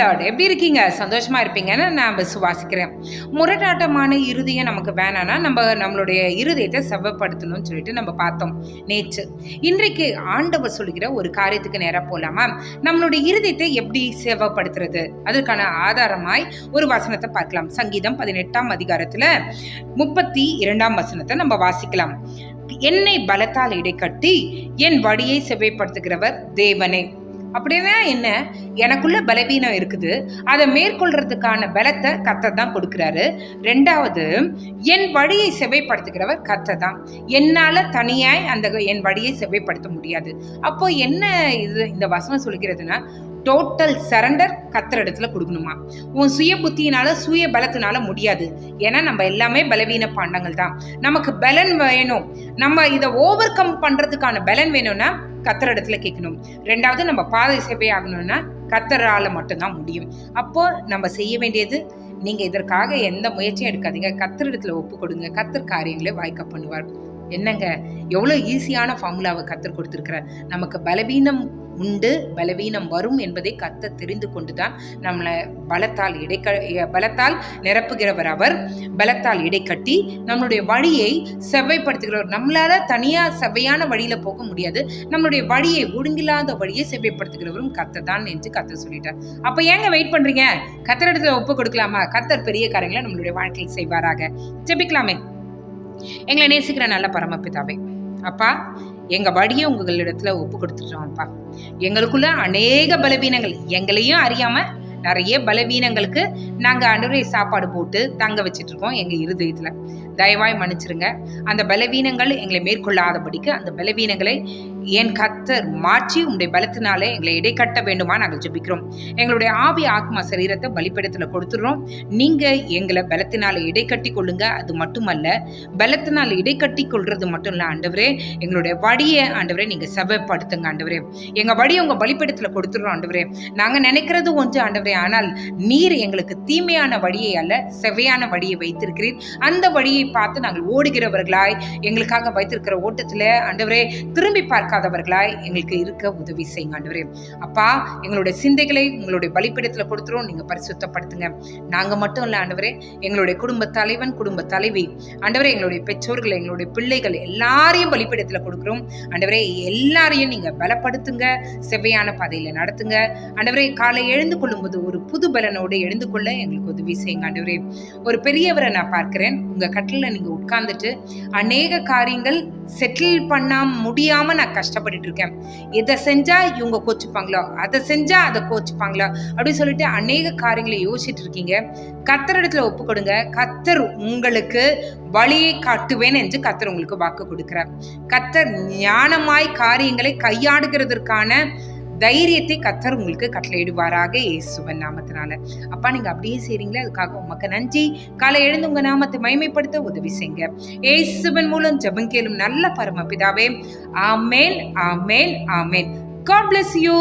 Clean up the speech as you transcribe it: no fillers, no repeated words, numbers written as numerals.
Lord. எப்படி இருக்கீங்க? சந்தோஷமா இருப்பீங்கன்னு நான் விசுவாசிக்கிறேன். முரட்டாட்டமான இருதயம் நமக்கு வேணாம்னா நம்மளுடைய இருதயத்தை செவ்வப்படுத்தணும்னு சொல்லிட்டு நம்ம பார்த்தோம் நேற்று. இன்றைக்கு ஆண்டவர் சொல்லுகிற ஒரு காரியத்துக்கு நேரா போலாமா? நம்மளுடைய இருதயத்தை எப்படி செவ்வப்படுத்துறது? அதற்கான ஆதாரமாய் ஒரு வசனத்தை பார்க்கலாம். சங்கீதம் 18ஆம் அதிகாரத்துல 32ஆம் வசனத்தை நம்ம வாசிக்கலாம். என்னை பலத்தால் இடைக்கட்டி என் வழியை செவ்வைப்படுத்துகிறவர் தேவனே. அப்படின்னா என்ன? எனக்குள்ள பலவீனம் இருக்குது, அதை மேற்கொள்றதுக்கான பலத்தை கர்த்தர் தான் கொடுக்கிறாரு. ரெண்டாவது, என் வழியை செவ்வைப்படுத்துகிறவர் கர்த்தர் தான். என்னால தனியாய் என் வழியை செவ்வைப்படுத்த முடியாது. அப்போ என்ன இது இந்த வசனம் சொல்கிறதுன்னா, டோட்டல் சரண்டர் கர்த்தர் இடத்துல கொடுக்கணுமா. உன் சுய புத்தியினால சுய பலத்தினால முடியாது. ஏன்னா நம்ம எல்லாமே பலவீன பாண்டங்கள் தான். நமக்கு பலன் வேணும், நம்ம இதை ஓவர் கம் பண்றதுக்கான பலன் வேணும்னா கர்த்தர் இடத்துல கேட்கணும். ரெண்டாவது, நம்ம பாதை சேவை ஆகணும்னா கர்த்தரால மட்டும்தான் முடியும். அப்போ நம்ம செய்ய வேண்டியது, நீங்க இதற்காக எந்த முயற்சியும் எடுக்காதீங்க, கர்த்தர் இடத்துல ஒப்பு கொடுங்க. கர்த்தர் காரியங்களை வாய்க்க பண்ணுவார். என்னங்க, எவ்வளவு ஈஸியான ஃபார்முலாவை கர்த்தர் கொடுத்திருக்கிறார். நமக்கு பலவீனம் உண்டு, பலவீனம் வரும் என்பதை கர்த்தர் தெரிந்து கொண்டுதான் நம்மளை பலத்தால் நிரப்புகிறவர் அவர். பலத்தால் இடைக்கட்டி நம்மளுடைய வழியை செவ்வைப்படுத்துகிறவர். நம்மளால தனியா செவ்வையான வழியில போக முடியாது. நம்மளுடைய வழியை, ஒழுங்கில்லாத வழியை செவ்வைப்படுத்துகிறவரும் கர்த்தர் தான் என்று கர்த்தர் சொல்லிட்டார். அப்ப ஏங்க வெயிட் பண்றீங்க? கர்த்தர் இடத்துல ஒப்பு கொடுக்கலாமா? கர்த்தர் பெரிய காரியங்களை நம்மளுடைய வாழ்க்கையில் செய்வாராக. ஜெபிக்கலாமே. எங்களை நேசிக்கிற நல்ல பரமபிதாவே, அப்பா, எங்க வழியை உங்களிடத்துல ஒப்பு கொடுத்துட்டோம். அப்பா, எங்களுக்குள்ள அநேக பலவீனங்கள், எங்களையும் அறியாம நிறைய பலவீனங்களுக்கு நாங்க ஆண்டவரே சாப்பாடு போட்டு தங்க வச்சிட்டு இருக்கோம் எங்க இருதயத்துல. தயவாய் மன்னிச்சிருங்க. அந்த பலவீனங்கள் எங்களை மேற்கொள்ளாதபடிக்கு அந்த பலவீனங்களை என் கர்த்தர் மாற்றி உங்களுடைய பலத்தினாலே எங்களை இடைக்கட்ட வேண்டுமா நாங்கள் ஜெபிக்கிறோம். எங்களுடைய ஆவி ஆத்மா சரீரத்தை பலிபீடத்துல கொடுத்துடுறோம். நீங்க எங்களை பலத்தினால இடைக்கட்டி கொள்ளுங்க. அது மட்டுமல்ல, பலத்தினால் இடைக்கட்டி கொள்றது மட்டும் இல்ல ஆண்டவரே, எங்களுடைய வழியை ஆண்டவரே நீங்க செவ்வைப்படுத்துங்க ஆண்டவரே. எங்க வழியை உங்க பலிபீடத்துல கொடுத்துடுறோம் ஆண்டவரே. நாங்க நினைக்கிறது ஒன்று ஆண்டவரே, ஆனால் நீர் எங்களுக்கு தீமையான வழியை அல்ல, செவ்வையான வழியை வைத்திருக்கிறீர். அந்த வழியை பார்த்து நாங்கள் ஓடுகிறவர்களாய், எங்களுக்காக வைத்திருக்கிற ஓட்டத்துல ஆண்டவரே திரும்பி பார்க்காதவர்களாய் எங்களுக்கு இருக்க உதவி செய்யுங்க ஆண்டவரே. அப்பா, எங்களுடைய சிந்தைகளை உங்களுடைய பலிபீடத்துல கொடுத்துரும். நீங்க பரிசுத்தப்படுத்துங்க. நாங்க மட்டும் இல்ல ஆண்டவரே, எங்களுடைய குடும்ப தலைவன், குடும்ப தலைவி ஆண்டவரே, எங்களுடைய பெற்றோர்கள், எங்களுடைய பிள்ளைகள் எல்லாரையும் பலிபீடத்துல கொடுக்கிறோம் ஆண்டவரே. எல்லாரையும் நீங்க பலப்படுத்துங்க, செவ்வையான பாதையில நடத்துங்க ஆண்டவரே. காலை எழுந்து கொள்ளும்போது ஒரு புது பலனோடு எழுந்து கொள்ள எங்களுக்கு உதவி செய்யுங்க ஆண்டவரே. ஒரு பெரியவரை நான் பார்க்கிறேன், உங்க கட்டில நீங்க உட்கார்ந்துட்டு அநேக காரியங்கள் செட்டில் பண்ண முடியாம நான் கஷ்டப்பட்டுட்டு இருக்கேன். எதை செஞ்சா இவங்க கோச்சுப்பாங்களோ, அதை செஞ்சா அதை கோச்சுப்பாங்களோ அப்படின்னு சொல்லிட்டு அநேக காரியங்களை யோசிச்சுட்டு இருக்கீங்க. கர்த்தர் இடத்துல ஒப்பு கொடுங்க. கர்த்தர் உங்களுக்கு வழியை காட்டுவேன் என்று கர்த்தர் உங்களுக்கு வாக்கு கொடுக்கிறார். கர்த்தர் ஞானமாய் காரியங்களை கையாடுகிறதற்கான தைரியத்தை கர்த்தர் உங்களுக்கு கட்டளையிடுவாராக இயேசுவின் நாமத்தினால. அப்பா, நீங்க அப்படியே செய்றீங்களே, அதுக்காக உமக்கு நன்றி. காலை எழுந்து உங்க நாமத்தை மகிமைப்படுத்த உதவி செய்யுங்க. இயேசுவின் மூலம் ஜெபம் கேளும் நல்ல பரமபிதாவே. ஆமென், ஆமென், ஆமென். God bless you.